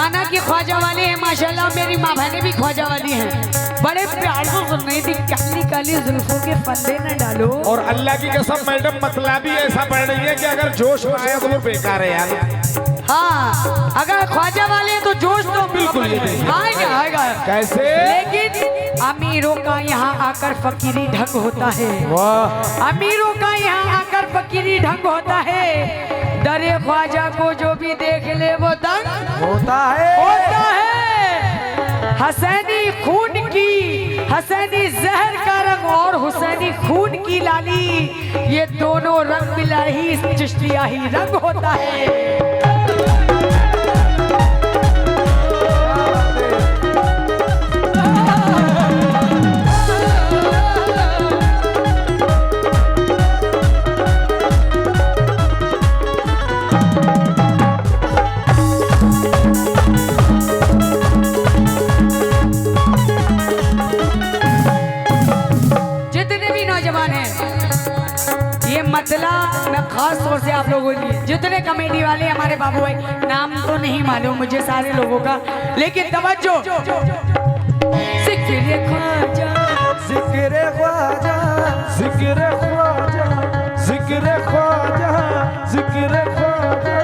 माना कि ख्वाजा वाले हैं माशाल्लाह, मेरी माँ बहनें भी ख्वाजा वाली हैं, बड़े प्यार से सुन रही थी, काली काली जुल्फों के फंदे न डालो। और अल्लाह की कसम मैडम मतलब ही ऐसा पड़ रही है कि अगर जोश में आया तो वो बेकार है यार। हाँ, अगर ख्वाजा वाले हैं तो जोश तो बिल्कुल आएगा आएगा। कैसे? लेकिन अमीरों का यहाँ आकर फकीरी ढंग होता है। वाह, अमीरों का यहाँ आकर फकीरी ढंग होता है। दरे ख्वाजा को जो भी देख ले वो दंग होता है। हसैनी खून की, हसैनी जहर का रंग और हुसैनी खून की लाली, ये दोनों रंग मिला ही चिश्तिया ही रंग होता है। मतला मैं खास तौर से आप लोगों के लिए, जितने कमेटी वाले हमारे बाबू भाई, नाम तो नहीं मालूम मुझे सारे लोगों का, लेकिन तवज्जो। जिक्र ख्वाजा, जिक्र ख्वाजा, जिक्र ख्वाजा, जिक्र ख्वाजा, जिक्र ख्वाजा,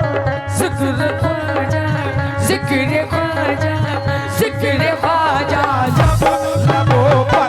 जिक्र ख्वाजा, जिक्र ख्वाजा, जिक्र ख्वाजा, जब लबों पर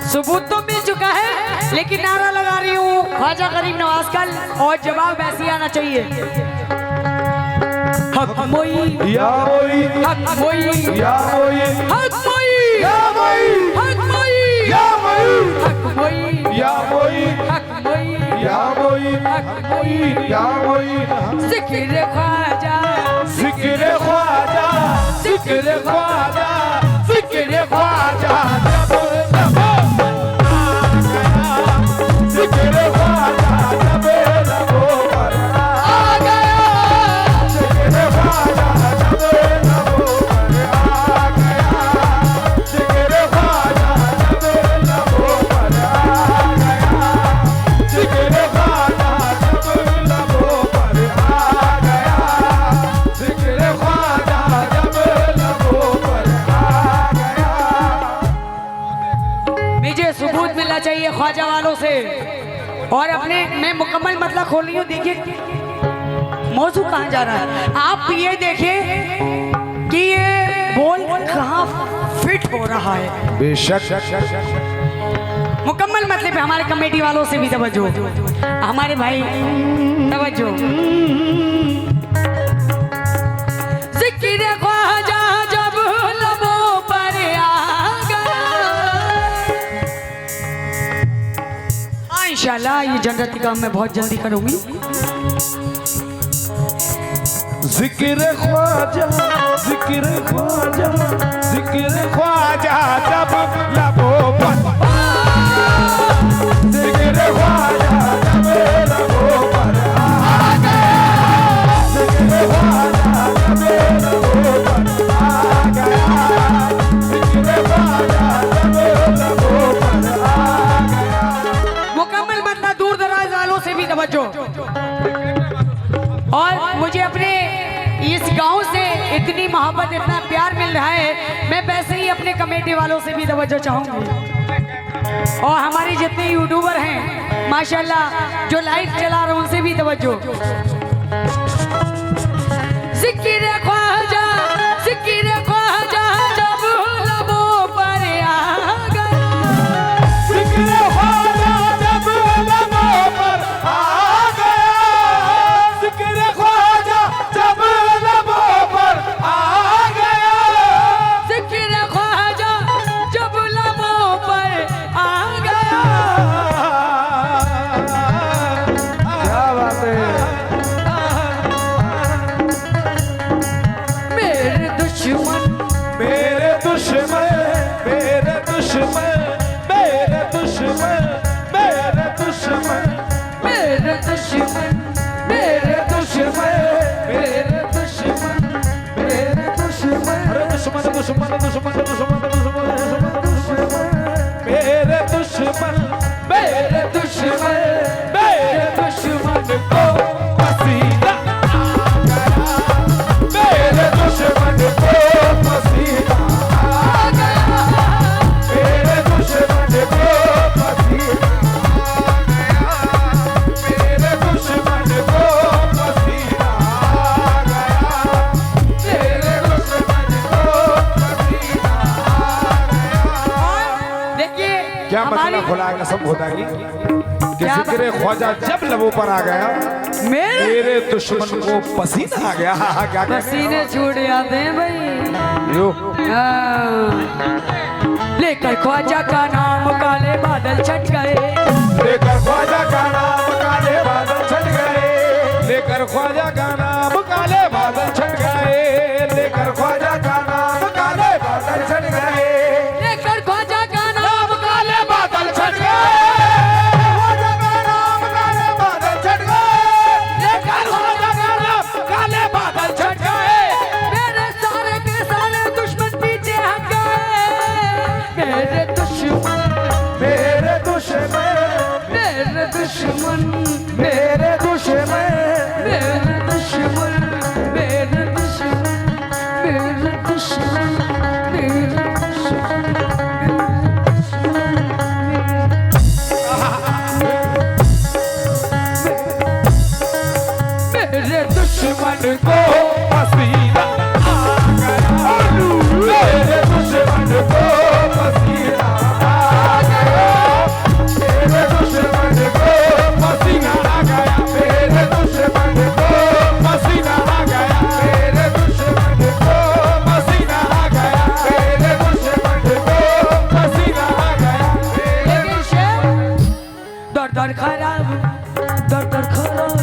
सबूत तो मिल चुका है, लेकिन नारा लगा रही हूँ ख्वाजा गरीब नवाज का, और जवाब ऐसे आना चाहिए। हक मोई या मोई, हक मोई या मोई, हक मोई या मोई, हक मोई या मोई, हक मोई या मोई, हक मोई या मोई, हक मोई या मोई। जिक्र ख्वाजा, जिक्र ख्वाजा, जिक्र ख्वाजा, जिक्र ख्वाजा, जिक्र ख्वाजा जब लबों पर आ गया, जिक्र ख्वाजा जब लबों पर आ गया, जिक्र ख्वाजा जब लबों पर आ गया, जिक्र ख्वाजा जब लबों पर आ गया, जिक्र ख्वाजा जब लबों पर आ गया। मुझे सबूत मिलना चाहिए ख्वाजा वालों से, और अपने मैं मुकम्मल मतलब खोल रही हूँ। देखिए मौजू कहाँ जा रहा है, आप ये देखिए कि ये बोल कहाँ फिट हो रहा है। बेशक मुकम्मल मतलब है। हमारे कमेटी वालों से भी तवज्जो, हमारे भाई तवज्जो। जिक्र ख्वाजा जब लबों पर आ गया, इंशाल्लाह ये जन्नत का मैं बहुत जल्दी करूंगी। जिक्र ख्वाजा, जिक्र ख्वाजा, जिक्र ख्वाजा जब लबों पर, जिक्र ख्वाजा जब लबों पर आ गया, जिक्र ख्वाजा जब लबों पर आ गया, जिक्र ख्वाजा जब लबों पर आ गया। मुकम्मल मतलब दूर दराज वालों से भी तवज्जो, और मुझे अपने इस गांव से इतनी मोहब्बत इतना प्यार मिल रहा है, मैं वैसे ही अपने कमेटी वालों से भी तवज्जो चाहूंगी, और हमारे जितने यूट्यूबर हैं माशाल्लाह जो लाइव चला रहे हैं उनसे भी तवज्जो। जिक्र ख्वाजा, जिक्र ख्वाजा जब लबों पर आ गया, जिक्र ख्वाजा जब लबों पर आ गया, जिक्र ख्वाजा जब लबों पर आ गया, जिक्र ख्वाजा जब लबों पर आ गया। क्या बात है। को पसीना मेरे दुश्मन को पसीना आ गया मेरे दुश्मन को पसीना आ गया मेरे दुश्मन को पसीना आ गया मेरे दुश्मन को पसीना आ गया। देखिए क्या हमारी मतलब खुला कसम खुदा की कि क्या जिक्र ख्वाजा जब लबों पर आ गया मेरे मेरे दुश्मन को पसीना आ गया। क्या कहते पसीने छूट जाते हैं भाई। यो हाँ। लेकर ख्वाजा का नाम काले बादल छट गए लेकर ख्वाजा का नाम काले बादल छट गए लेकर ख्वाजा का नाम काले बादल छट गए लेकर ख्वाजा का नाम काले बादल छट गए लेकर ख्वाजा का नाम काले बादल छट गए ख्वाजा का नाम काले बादल छट गए लेकर ख्वाजा का नाम काले बादल छट गए मेरे सारे के सारे दुश्मन पीछे हट गए मेरे दुश्मन मेरे दुश्मन मेरे दुश्मन मेरे दुश्मन मेरे दुश्मन मेरे दुश्मन मेरे दुश्मन मेरे मेरे दुश्मन को पसीना आ गया मेरे दुश्मन को पसीना आ गया मेरे दुश्मन को पसीना आ गया मेरे दुश्मन को पसीना आ गया मेरे दुश्मन को पसीना आ गया मेरे दुश्मन को पसीना आ गया लेकिन शेर दर दर खराब दर दर खराब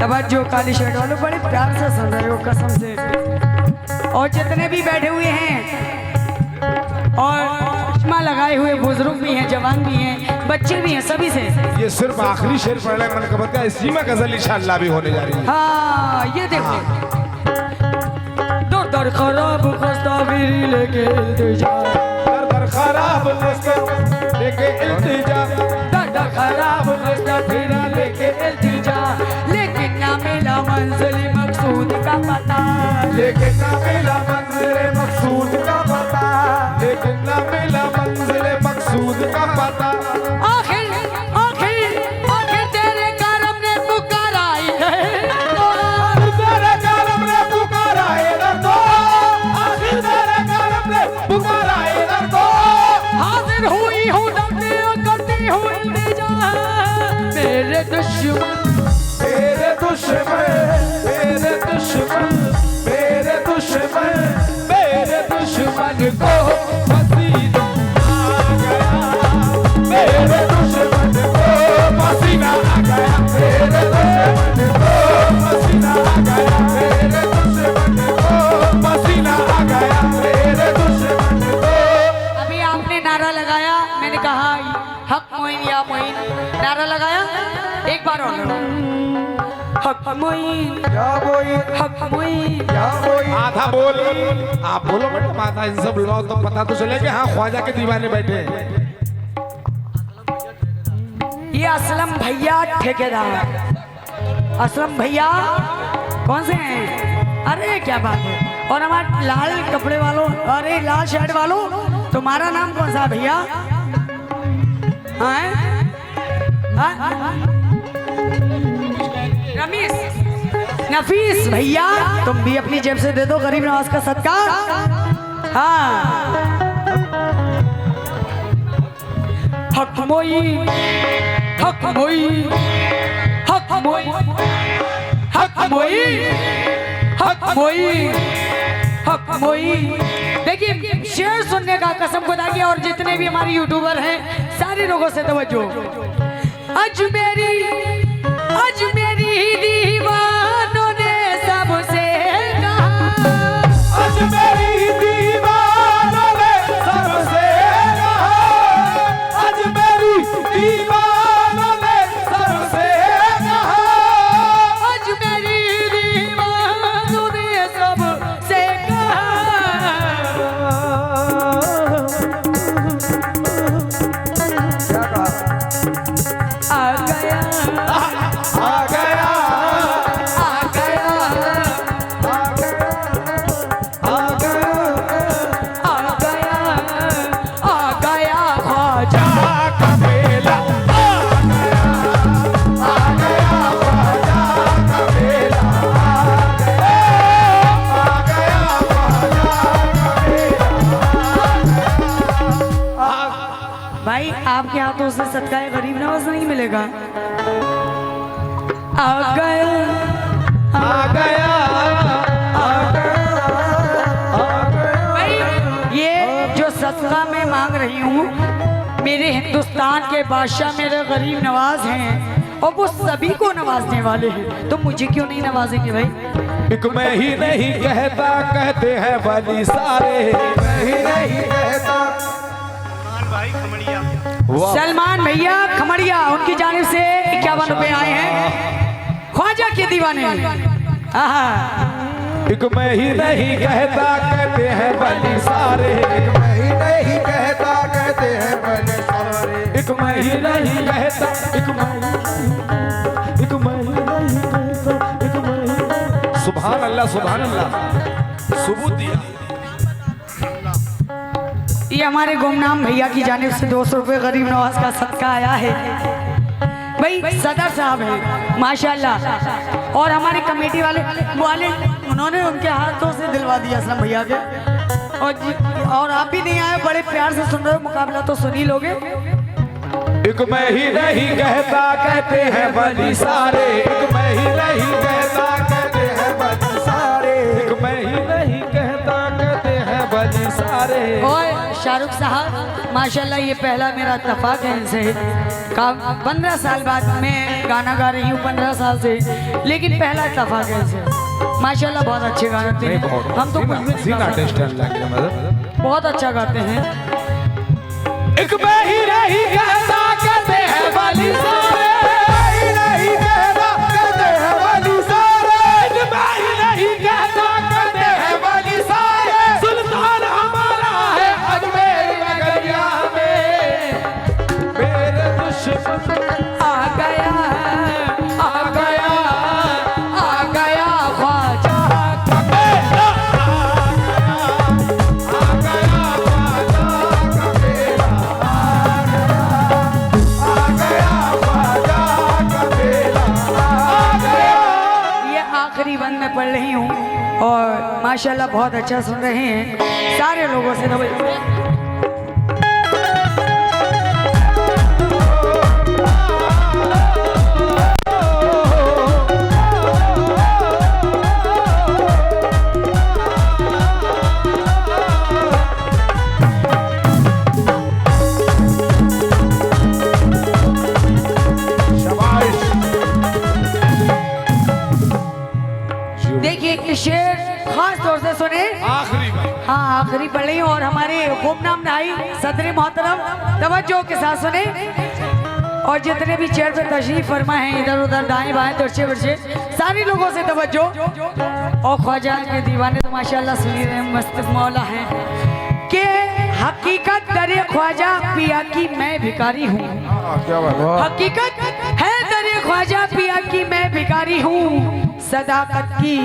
तवज्जो काली शर्ट वालों बड़े प्यार से सुन रहे हो कसम से। और जितने भी बैठे हुए हैं और चश्मा लगाए हुए बुजुर्ग भी हैं जवान भी हैं बच्चे भी हैं सभी से ये सिर्फ आखिरी शेर पढ़ रहे मन कबत का इसी में गजल इंशाअल्लाह भी होने जा रही है। हाँ ये देखो दर दर खराब खस्ताबीरी लेके इल्तिजा दर दर खराब लेके इल्तिजा दर दर खराब खस्ताबीरी लेके इल्तिजा लेकिन ना मिला मंजिल मकसूद का पता लेकिन ना मिला मंजिल मकसूद का पता लेकिन ना मिला मंजिल मकसूद का पता आखिर आखिर आखिर तेरे करम ने पुकारा तेरे करम ने पुकारा इधर तो आखिर तेरे करम ने पुकारा इधर तो हाजिर हुई हूँ डरती करती हूँ इल्तिजा मेरे दुश्मन मेरे दुश्मन मेरे दुश्मन मेरे दुश्मन मेरे दुश्मन को पसीना आ गया मेरे दुश्मन को पसीना आ गया मेरे दुश्मन को पसीना आ गया मेरे दुश्मन को पसीना आ गया मेरे दुश्मन को। अभी आपने नारा लगाया मैंने कहा हक मोइन या मोइन नारा लगाया एक बार और हक मोइन क्या बोई हक मोइन क्या बोई आधा बोल आप बोलो बेटा आधा इन सब लोग तो पता तो चले कि हाँ ख्वाजा के दीवाने बैठे हैं। ये असलम भैया ठेकेदार असलम भैया कौन से हैं अरे क्या बात है और हमारे लाल कपड़े वालों अरे लाल शर्ट वालों तुम्हारा नाम कौन सा भैया रमीश नफीस भैया तुम भी अपनी जेब से दे दो गरीब नवाज का सदका। हाँ हक मोई हक मोई हक मोई हक मोई हक मोई हक मोई। देखिए शेर सुनने का कसम खुदा की और जितने भी हमारे यूट्यूबर हैं सारे लोगों से तवज्जो अजमेरी दीवानों ने सबसे कहा अजमेरी दीवानों ने सबसे कहा अजमेरी दीवानों ने सबसे कहा अजमेरी दीवानों ने सबसे कहा आपके हाथों से सदका गरीब नवाज नहीं मिलेगा। आ गया आ गया आ गया आ गया। भाई ये जो सदका मैं मांग रही हूँ, मेरे हिंदुस्तान के बादशाह मेरे गरीब नवाज हैं और वो सभी को नवाजने वाले हैं, तो मुझे क्यों नहीं नवाजेंगे भाई? एक मैं ही नहीं कहता, कहते हैं वाली सारे। मैं ही नहीं कहता। वाह। सलमान भैया खमड़िया, उनकी जानिब से 51 रुपए आए हैं ख्वाजा के दीवाने। आहा। एक मैं ही नहीं कहता, कहते हैं वाली सारे। एक मैं ही नहीं कहता, कहते हैं वाली सारे। एक मैं ही नहीं कहता, एक मैं ही नहीं, एक मैं ही नहीं कहता, एक मैं ही। सुभान अल्लाह सुभान अल्लाह। सबूत दिया। ये हमारे गुमनाम भैया की जानिब से 200 रुपए गरीब नवाज का सदका आया है। भाई सदर साहब हैं माशाल्लाह, और हमारी कमेटी वाले उन्होंने उनके हाथों से दिलवा दिया असलम भैया के। और आप भी नहीं आए, बड़े प्यार से सुन रहे हो, मुकाबला तो सुन ही लोगे। एक मैं ही नहीं कहता, कहते हैं वाली सारे। एक मैं ही नहीं कहता, कहते हैं वाली सारे। एक मैं ही नहीं कहता, कहते हैं वाली सारे। और शाहरुख साहब माशाल्लाह, ये पहला मेरा इत्तेफाक है इनसे। 15 साल बाद मैं गाना गा रही हूँ, 15 साल से, लेकिन पहला इत्तेफाक है इनसे। माशाल्लाह बहुत अच्छे गाने थे। हम तो कुछ भी नहीं गा सकते। बहुत अच्छा गाते हैं। एक मैं ही नहीं कहता, कहते हैं वाली सारे। नहीं कहता, कहते हैं वाली सारे। एक मैं ही नहीं कहता, कहते हैं वाली सारे। सुल्तान हमारा है अजमेर नगरिया में। मेरे दुश्मन आ गया आ गया आ गया ख्वाजा का बेटा। आ गया ख्वाजा का बेटा। आ गया ख्वाजा का बेटा। आ गया। ये आखिरी बंद में पढ़ रही हूँ और माशाल्लाह बहुत अच्छा सुन रहे हैं सारे लोगों से। देखिए ये शेर खास तौर से सुने। आखिरी बार। हाँ आखिरी पढ़ रही हूँ और हमारे गुमनाम नाई सदर मोहतरम तवज्जो के साथ सुने, और जितने भी चेयर पे तशरीफ फरमा है इधर उधर दाएं बाएं तिरछे बिरछे सारे लोगों से तवज्जो। और ख्वाजा के दीवाने तो माशाल्लाह सुनी रहे मस्त मौला हैं कि हकीकत दरे ख्वाजा पिया की मैं भिखारी हूँ। क्या बात है। हकीकत है दरे ख्वाजा पिया की मैं भिखारी हूँ। सदाकत की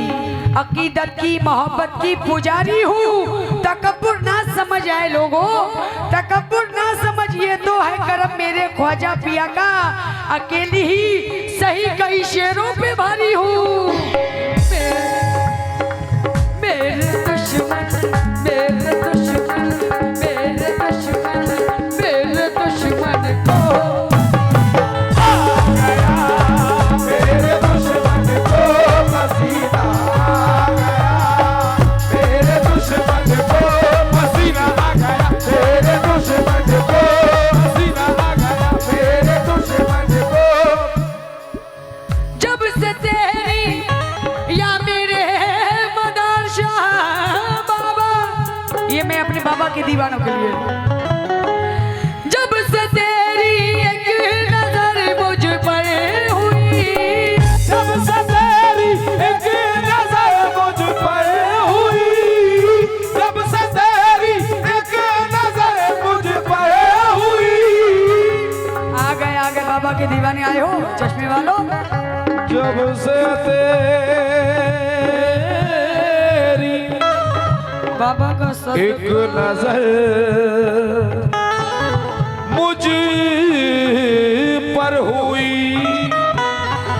अकीदत की मोहब्बत की पुजारी हूँ। तकब्बुर ना समझ आए लोगों, तकब्बुर ना समझ, ये तो है करम मेरे ख्वाजा पिया का। अकेली ही सही कई शेरों पे भारी हूँ। मेरे दुश्मन मेरे दुश्मन मेरे दुश्मन मेरे दुश्मन को मेरे दुश्मन को पसीना आ गया। मेरे दुश्मन को पसीना आ गया। मेरे दुश्मन को पसीना आ गया। मेरे दुश्मन को। जब से तेरी या मेरे मदार शाह बाबा, ये मैं अपने बाबा के दीवानों के लिए। जब से तेरी एक नजर मुझ पर हुई, जब से तेरी एक नजर मुझ पर हुई। जब से तेरी एक नजर मुझ पर हुई। आ गए बाबा के दीवाने आए हो चश्मे वालों। जब से तेरी बाबा का सब एक नजर मुझ पर हुई।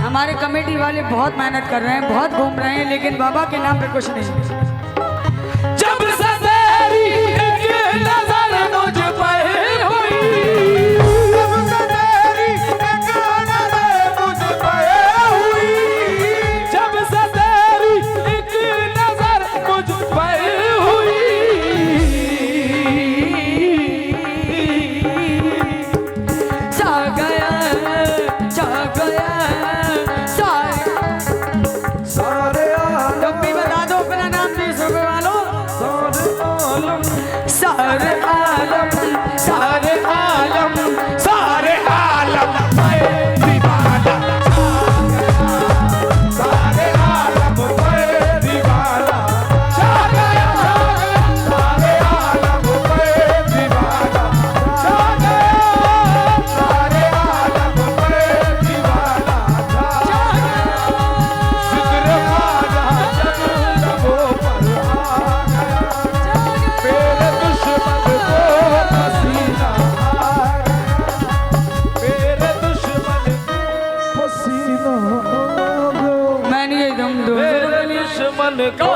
हमारे कमेटी वाले बहुत मेहनत कर रहे हैं, बहुत घूम रहे हैं, लेकिन बाबा के नाम पे कुछ नहीं। जब से तेरी एक नजर मुझ पर हुई। सारे आलम सारे आलम सारे आलम पे दीवाना छा गया, सारे आलम पे दीवाना छा गया, सारे आलम पे दीवाना छा गया, सारे आलम पे दीवाना छा गया। जिक्र ख्वाजा जब लबों पर आ गया, मेरे दुश्मन को पसीना आ गया, मेरे दुश्मन को पसीना आ गया, मैं नहीं एकदम दो मेरे दुश्मन को